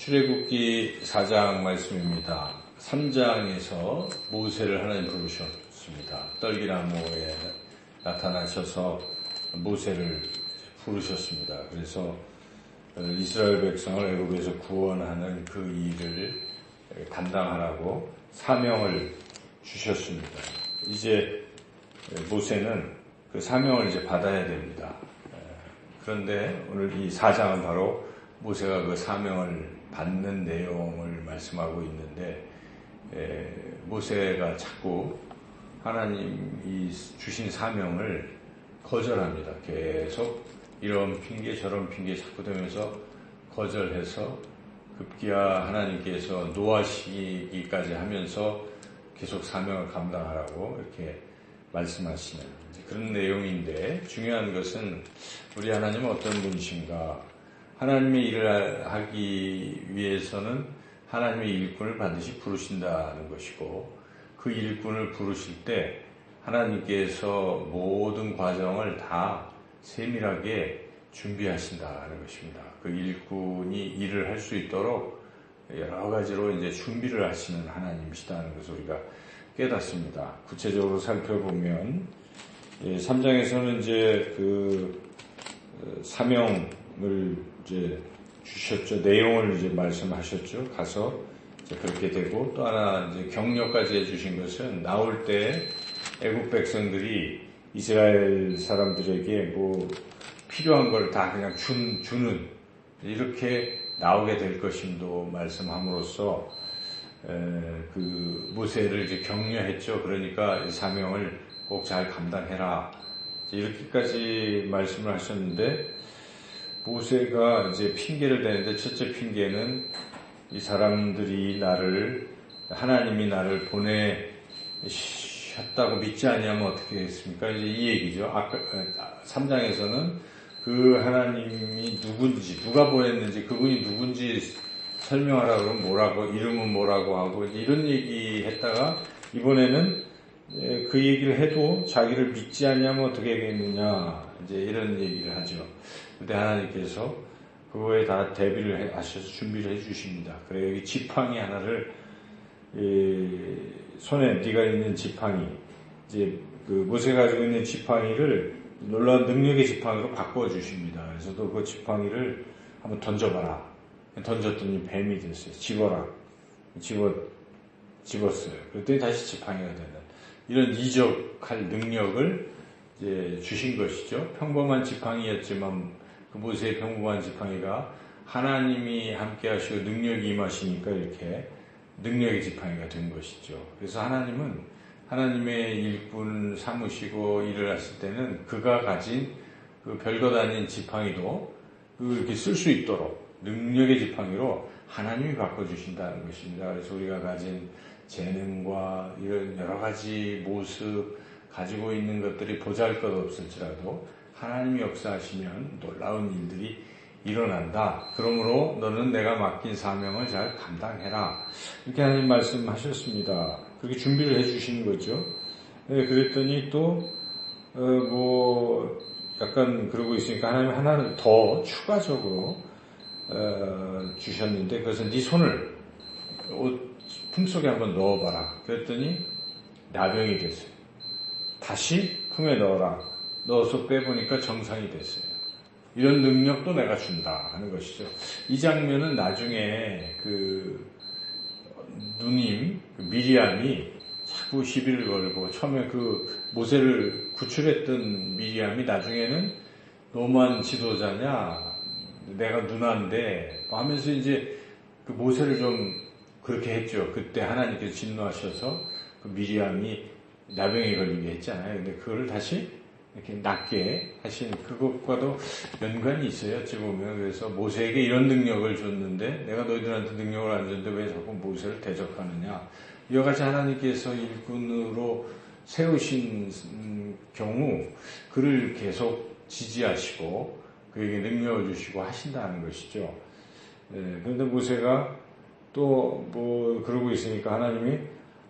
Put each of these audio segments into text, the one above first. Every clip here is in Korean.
출애굽기 4장 말씀입니다. 3장에서 모세를 하나님 부르셨습니다. 떨기나무에 나타나셔서 모세를 부르셨습니다. 그래서 이스라엘 백성을 애굽에서 구원하는 그 일을 감당하라고 사명을 주셨습니다. 이제 모세는 그 사명을 이제 받아야 됩니다. 그런데 오늘 이 4장은 바로 모세가 그 사명을 받는 내용을 말씀하고 있는데, 모세가 자꾸 하나님이 주신 사명을 거절합니다. 계속 이런 핑계 저런 핑계 자꾸 대면서 거절해서 급기야 하나님께서 노하시기까지 하면서 계속 사명을 감당하라고 이렇게 말씀하시는 그런 내용인데, 중요한 것은 우리 하나님은 어떤 분이신가? 하나님의 일을 하기 위해서는 하나님의 일꾼을 반드시 부르신다는 것이고, 그 일꾼을 부르실 때 하나님께서 모든 과정을 다 세밀하게 준비하신다는 것입니다. 그 일꾼이 일을 할 수 있도록 여러 가지로 이제 준비를 하시는 하나님이시다는 것을 우리가 깨닫습니다. 구체적으로 살펴보면 3장에서는 이제 그 사명을 이제 주셨죠. 내용을 이제 말씀하셨죠. 가서 이제 그렇게 되고, 또 하나 이제 격려까지 해주신 것은 나올 때 애국 백성들이 이스라엘 사람들에게 뭐 필요한 걸 다 그냥 주는 이렇게 나오게 될 것임도 말씀함으로써 그 모세를 이제 격려했죠. 그러니까 이 사명을 꼭 잘 감당해라, 이렇게까지 말씀을 하셨는데, 모세가 이제 핑계를 대는데, 첫째 핑계는 이 사람들이 하나님이 나를 보내셨다고 믿지 아니하면 어떻게 했습니까? 이제 이 얘기죠. 아까 3장에서는 그 하나님이 누군지, 누가 보냈는지, 그분이 누군지 설명하라 그러면 뭐라고, 이름은 뭐라고 하고, 이런 얘기 했다가, 이번에는 그 얘기를 해도 자기를 믿지 않냐면 어떻게 하겠느냐, 이제 이런 얘기를 하죠. 근데 하나님께서 그거에 다 대비를 하셔서 준비를 해주십니다. 그래, 여기 지팡이 하나를, 손에 네가 있는 지팡이, 이제 그 모세가 가지고 있는 지팡이를 놀라운 능력의 지팡이로 바꿔주십니다. 그래서 또 그 지팡이를 한번 던져봐라. 던졌더니 뱀이 됐어요. 집었어요. 그랬더니 다시 지팡이가 되는, 이런 이적할 능력을 이제 주신 것이죠. 평범한 지팡이였지만 그 모세의 평범한 지팡이가 하나님이 함께 하시고 능력이 임하시니까 이렇게 능력의 지팡이가 된 것이죠. 그래서 하나님은 하나님의 일꾼 삼으시고 일을 하실 때는 그가 가진 그 별것 아닌 지팡이도 이렇게 쓸 수 있도록 능력의 지팡이로 하나님이 바꿔주신다는 것입니다. 그래서 우리가 가진 재능과 이런 여러 가지 모습, 가지고 있는 것들이 보잘것없을지라도 하나님이 역사하시면 놀라운 일들이 일어난다. 그러므로 너는 내가 맡긴 사명을 잘 감당해라, 이렇게 하나님 말씀하셨습니다. 그렇게 준비를 해주시는 거죠. 그랬더니 또 약간 그러고 있으니까 하나님 하나를 더 추가적으로 주셨는데, 그것은 네 손을 옷 품속에 한번 넣어봐라. 그랬더니 나병이 됐어요. 다시 품에 넣어라. 넣어서 빼보니까 정상이 됐어요. 이런 능력도 내가 준다 하는 것이죠. 이 장면은 나중에 그 누님, 미리암이 자꾸 시비를 걸고, 처음에 그 모세를 구출했던 미리암이 나중에는 너무한 지도자냐, 내가 누나인데 하면서 이제 그 모세를 좀 그렇게 했죠. 그때 하나님께서 진노하셔서 그 미리암이 나병에 걸리게 했잖아요. 근데 그거를 다시 이렇게 낫게 하신, 그것과도 연관이 있어요. 어찌 보면. 그래서 모세에게 이런 능력을 줬는데 내가 너희들한테 능력을 안 줬는데 왜 자꾸 모세를 대적하느냐. 이와 같이 하나님께서 일꾼으로 세우신 경우 그를 계속 지지하시고 그에게 능력을 주시고 하신다는 것이죠. 그런데 모세가 또 그러고 있으니까 하나님이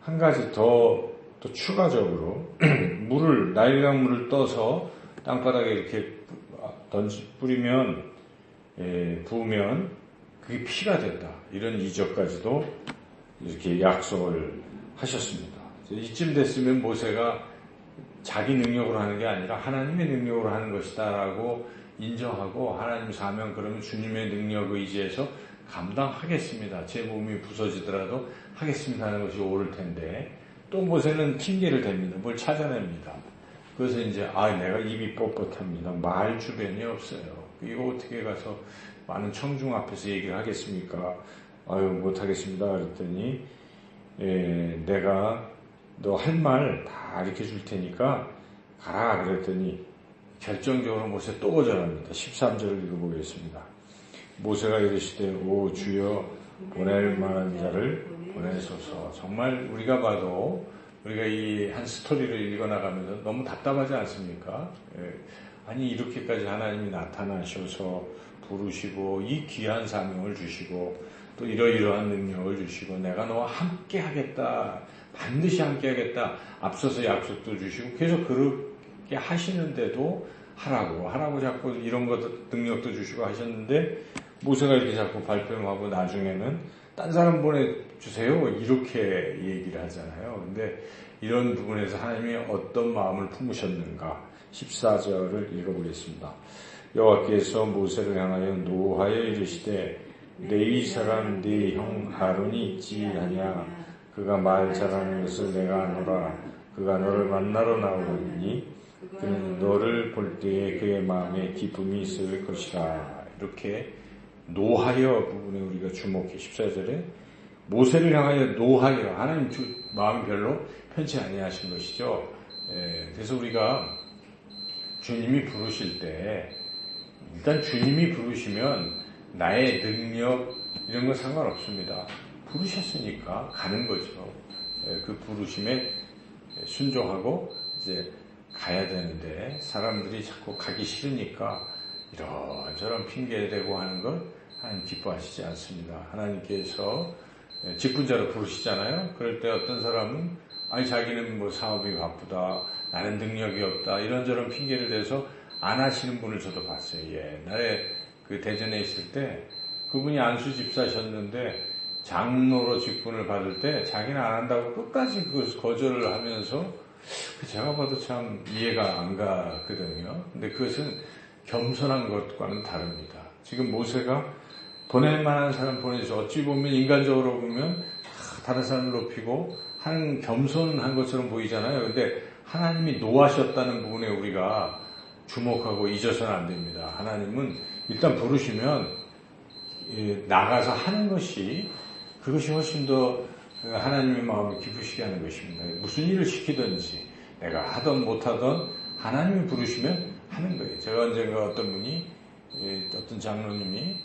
한 가지 또 추가적으로 나일강 물을 떠서 땅바닥에 이렇게 뿌리면, 부으면 그게 피가 된다. 이런 이적까지도 이렇게 약속을 하셨습니다. 이쯤 됐으면 모세가 자기 능력으로 하는 게 아니라 하나님의 능력으로 하는 것이다라고 인정하고 하나님 사명 그러면 주님의 능력 의지해서 감당하겠습니다. 제 몸이 부서지더라도 하겠습니다 하는 것이 옳을 텐데 또 모세는 핑계를 댑니다. 뭘 찾아냅니다. 그래서 이제 내가 입이 뻣뻣합니다. 말 주변이 없어요. 이거 어떻게 가서 많은 청중 앞에서 얘기를 하겠습니까? 못하겠습니다. 그랬더니 내가 너 할 말 다 가르쳐 줄 테니까 가라 그랬더니 결정적으로 모세 또 거절합니다. 13절을 읽어보겠습니다. 모세가 이르시되 오 주여 보낼 만한 자를 보내소서. 정말 우리가 봐도 우리가 이 한 스토리를 읽어나가면서 너무 답답하지 않습니까? 아니 이렇게까지 하나님이 나타나셔서 부르시고 이 귀한 사명을 주시고 또 이러이러한 능력을 주시고 내가 너와 함께 하겠다. 반드시 함께 하겠다. 앞서서 약속도 주시고 계속 그렇게 하시는데도 하라고 자꾸 이런 것 능력도 주시고 하셨는데 모세가 이렇게 자꾸 발뺌하고 나중에는 딴 사람 보내주세요. 이렇게 얘기를 하잖아요. 근데 이런 부분에서 하나님이 어떤 마음을 품으셨는가 14절을 읽어보겠습니다. 여호와께서 모세를 향하여 노하여 이르시되 레위 사람 네 형 아론이 있지 아냐 그가 말 잘하는 것을 내가 아노라 그가 너를 만나러 나오니 그는 너를 볼 때에 그의 마음에 기쁨이 있을 것이라. 이렇게 노하여 부분에 우리가 주목해 14절에 모세를 향하여 노하여 하나님 마음이 별로 편치 아니하신 것이죠. 그래서 우리가 주님이 부르실 때 일단 주님이 부르시면 나의 능력 이런 건 상관없습니다. 부르셨으니까 가는 거죠. 그 부르심에 순종하고 이제 가야 되는데 사람들이 자꾸 가기 싫으니까 이런저런 핑계대고 하는 건 하나님 기뻐하시지 않습니다. 하나님께서 직분자로 부르시잖아요. 그럴 때 어떤 사람은 자기는 뭐 사업이 바쁘다, 나는 능력이 없다 이런저런 핑계를 대서 안 하시는 분을 저도 봤어요. 옛날에 그 대전에 있을 때 그분이 안수 집사셨는데 장로로 직분을 받을 때 자기는 안 한다고 끝까지 그걸 거절을 하면서 제가 봐도 참 이해가 안 가거든요. 근데 그것은 겸손한 것과는 다릅니다. 지금 모세가 보낼 만한 사람 보내서 어찌 보면 인간적으로 보면 다른 사람을 높이고 하는 겸손한 것처럼 보이잖아요. 근데 하나님이 노하셨다는 부분에 우리가 주목하고 잊어서는 안 됩니다. 하나님은 일단 부르시면 나가서 하는 것이 그것이 훨씬 더 하나님의 마음을 기쁘시게 하는 것입니다. 무슨 일을 시키든지 내가 하던 못하던 하나님이 부르시면 하는 거예요. 제가 언젠가 어떤 분이 어떤 장로님이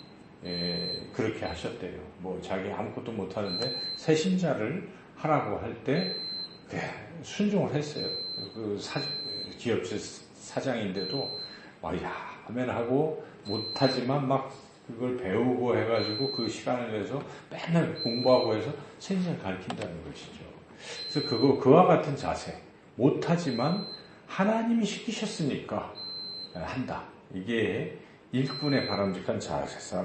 그렇게 하셨대요. 뭐 자기 아무것도 못하는데 새신자를 하라고 할 때 순종을 했어요. 그 기업 사장인데도 하면 하고 못하지만 막 그걸 배우고 해가지고 그 시간을 내서 맨날 공부하고 해서 새신자를 가르친다는 것이죠. 그래서 그와 같은 자세, 못하지만 하나님이 시키셨으니까 한다. 이게 일꾼의 바람직한 자세다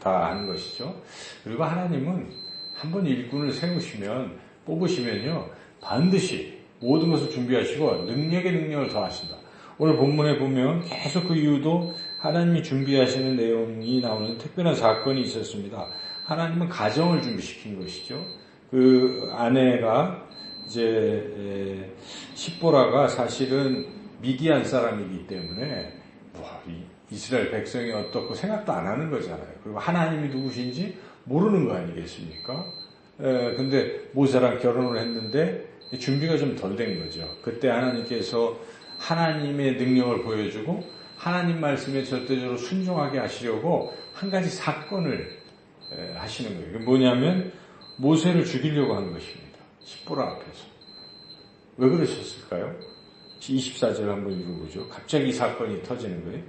하는 것이죠. 그리고 하나님은 한번 일꾼을 세우시면, 뽑으시면요, 반드시 모든 것을 준비하시고 능력에 능력을 더하신다. 오늘 본문에 보면 계속 그 이유도 하나님이 준비하시는 내용이 나오는 특별한 사건이 있었습니다. 하나님은 가정을 준비시킨 것이죠. 그 아내가 이제 십보라가 사실은 미디안 사람이기 때문에 이스라엘 백성이 어떻고 생각도 안 하는 거잖아요. 그리고 하나님이 누구신지 모르는 거 아니겠습니까? 근데 모세랑 결혼을 했는데 준비가 좀 덜 된 거죠. 그때 하나님께서 하나님의 능력을 보여주고 하나님 말씀에 절대적으로 순종하게 하시려고 한 가지 사건을 하시는 거예요. 그게 뭐냐면 모세를 죽이려고 한 것입니다. 십보라 앞에서. 왜 그러셨을까요? 24절 한번 읽어보죠. 갑자기 이 사건이 터지는 거예요.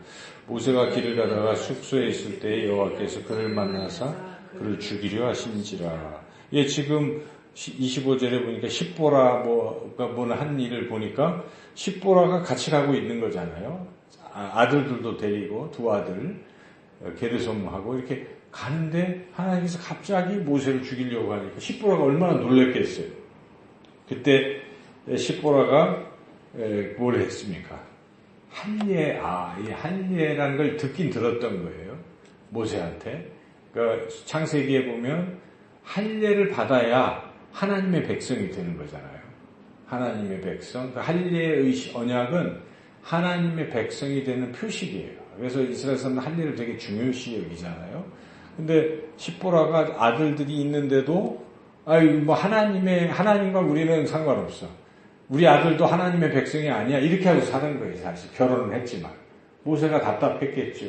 모세가 길을 가다가 숙소에 있을 때 여호와께서 그를 만나사 그를 죽이려 하신지라. 지금 25절에 보니까 십보라가 한 일을 보니까 십보라가 같이 가고 있는 거잖아요. 아들들도 데리고 두 아들 게르솜하고 이렇게 가는데 하나님께서 갑자기 모세를 죽이려고 하니까 십보라가 얼마나 놀랐겠어요. 그때 십보라가 뭘 했습니까? 이 할례라는 걸 듣긴 들었던 거예요. 모세한테. 그러니까 창세기에 보면 할례를 받아야 하나님의 백성이 되는 거잖아요. 하나님의 백성. 그 할례의 언약은 하나님의 백성이 되는 표식이에요. 그래서 이스라엘 사람은 할례를 되게 중요시 여기잖아요. 근데 십보라가 아들들이 있는데도 하나님과 우리는 상관없어. 우리 아들도 하나님의 백성이 아니야. 이렇게 하고 사는 거예요. 사실 결혼은 했지만 모세가 답답했겠죠.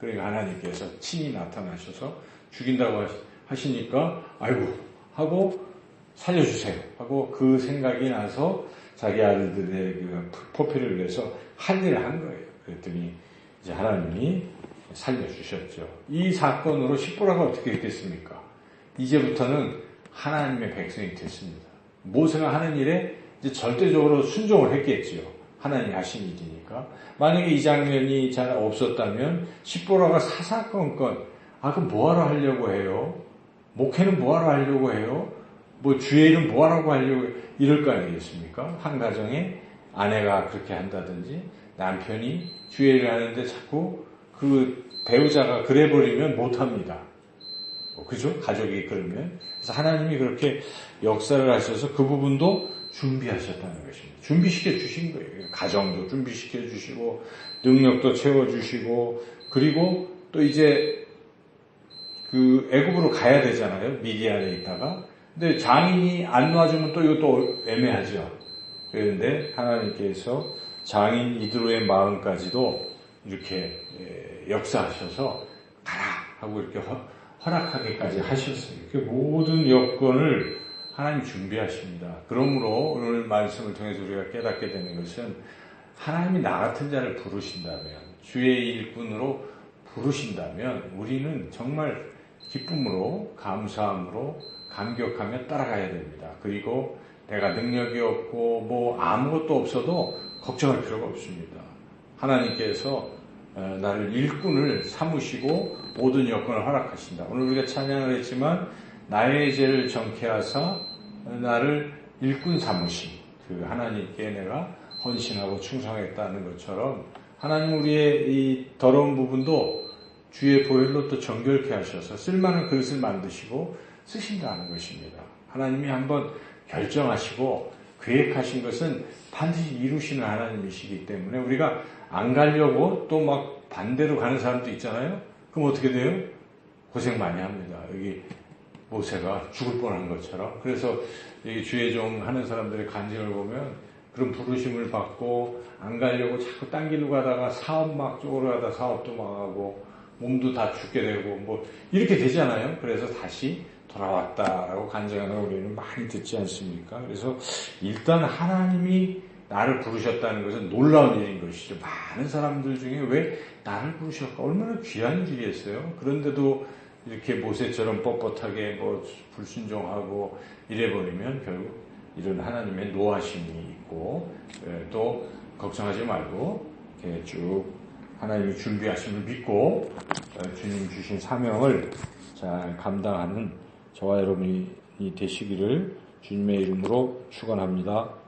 그러니까 하나님께서 친히 나타나셔서 죽인다고 하시니까 아이고 하고 살려주세요 하고 그 생각이 나서 자기 아들들의 그 포피를 위해서 할례를 한 거예요. 그랬더니 이제 하나님이 살려주셨죠. 이 사건으로 십보라가 어떻게 됐겠습니까? 이제부터는 하나님의 백성이 됐습니다. 모세가 하는 일에 이제 절대적으로 순종을 했겠지요. 하나님이 하신 일이니까. 만약에 이 장면이 잘 없었다면 십보라가 사사건건 그럼 뭐하러 하려고 해요? 목회는 뭐하러 하려고 해요? 주의 일은 뭐하라고 하려고 이럴 거 아니겠습니까? 한 가정에 아내가 그렇게 한다든지 남편이 주의 일을 하는데 자꾸 그 배우자가 그래버리면 못합니다. 그죠? 가족이 그러면. 그래서 하나님이 그렇게 역사를 하셔서 그 부분도 준비하셨다는 것입니다. 준비시켜 주신 거예요. 가정도 준비시켜 주시고 능력도 채워주시고 그리고 또 이제 그 애굽으로 가야 되잖아요. 미디안에 있다가. 근데 장인이 안 놔주면 또 이것도 애매하죠. 그런데 하나님께서 장인 이드로의 마음까지도 이렇게 역사하셔서 가라 하고 이렇게 허락하게까지 하셨어요. 이렇게 모든 여건을 하나님 준비하십니다. 그러므로 오늘 말씀을 통해서 우리가 깨닫게 되는 것은 하나님이 나 같은 자를 부르신다면 주의 일꾼으로 부르신다면 우리는 정말 기쁨으로 감사함으로 감격하며 따라가야 됩니다. 그리고 내가 능력이 없고 아무것도 없어도 걱정할 필요가 없습니다. 하나님께서 나를 일꾼을 삼으시고 모든 여건을 허락하신다. 오늘 우리가 찬양을 했지만 나의 죄를 정케 하사 나를 일꾼 삼으신 그 하나님께 내가 헌신하고 충성했다는 것처럼 하나님 우리의 이 더러운 부분도 주의 보혈로 또 정결케 하셔서 쓸만한 그릇을 만드시고 쓰신다는 것입니다. 하나님이 한번 결정하시고 계획하신 것은 반드시 이루시는 하나님이시기 때문에 우리가 안 가려고 또 막 반대로 가는 사람도 있잖아요. 그럼 어떻게 돼요? 고생 많이 합니다. 여기 모세가 죽을 뻔한 것처럼. 그래서 주의 종 하는 사람들의 간증을 보면 그런 부르심을 받고 안 가려고 자꾸 딴 길로 가다가 사업 막 쪽으로 가다 사업도 망하고 몸도 다 죽게 되고 이렇게 되잖아요. 그래서 다시 돌아왔다라고 간증하는 우리는 많이 듣지 않습니까? 그래서 일단 하나님이 나를 부르셨다는 것은 놀라운 일인 것이죠. 많은 사람들 중에 왜 나를 부르셨을까? 얼마나 귀한 일이겠어요. 그런데도 이렇게 모세처럼 뻣뻣하게 불순종하고 이래버리면 결국 이런 하나님의 노하심이 있고 또 걱정하지 말고 이렇게 쭉 하나님이 준비하심을 믿고 주님 주신 사명을 잘 감당하는 저와 여러분이 되시기를 주님의 이름으로 축원합니다.